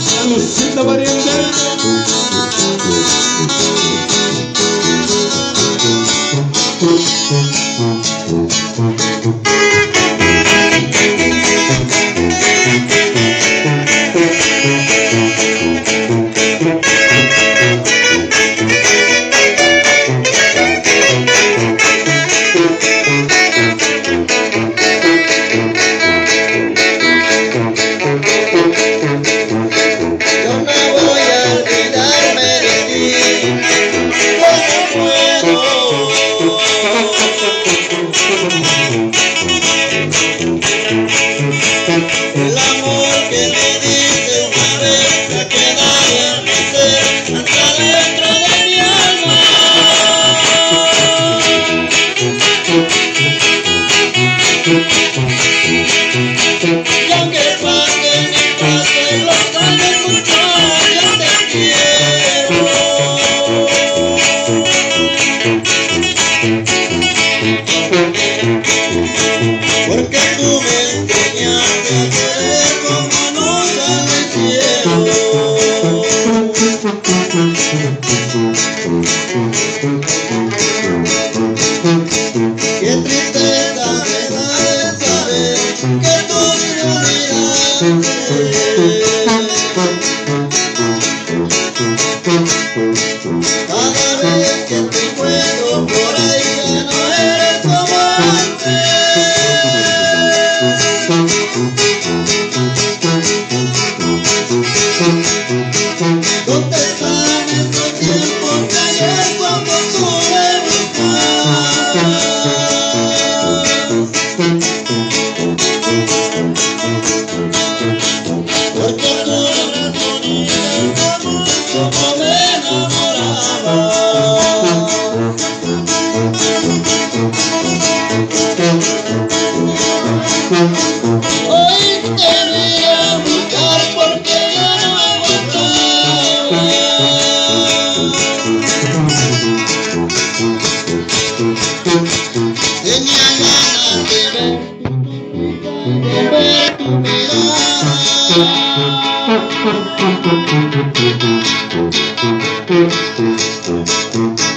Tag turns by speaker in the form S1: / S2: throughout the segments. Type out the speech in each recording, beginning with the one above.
S1: Salucita pariente.
S2: Porque tú me enseñaste a querer como no sabe el cielo. Qué tristeza me da de saber que tú me olvidaste. Cada vez que te encuentro por ahí ya no eres como antes. ¿Dónde están esos tiempos que ayer cuando tú me buscabas? Porque tú no reponías como me enamoraba. Hoy te voy a buscar porque ya no aguantaba. Tenía ganas de ver tu mirada.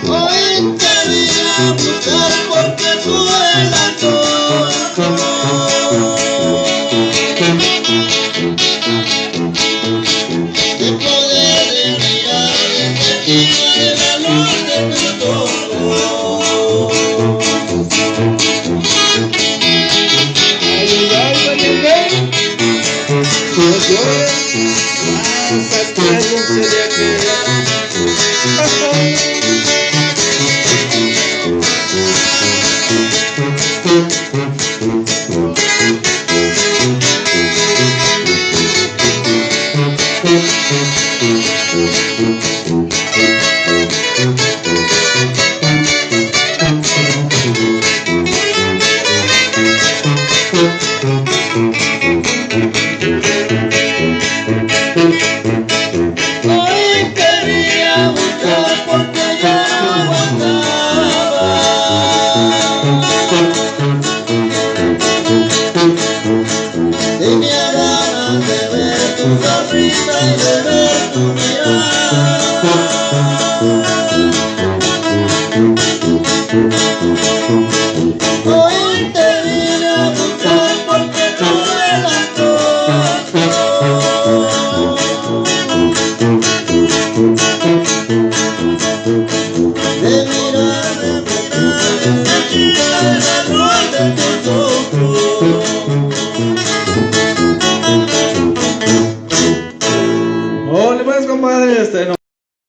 S2: Hoy te voy a buscar porque tú eres la cosa. De poder mirar encima de la luz de tus ojos.
S1: Ayudar pariente. No llores. Cállense de aquí.
S2: Hoy quería buscar porque ya no aguantaba. Tenía ganas de ver tu sonrisa y de ver tu mirada.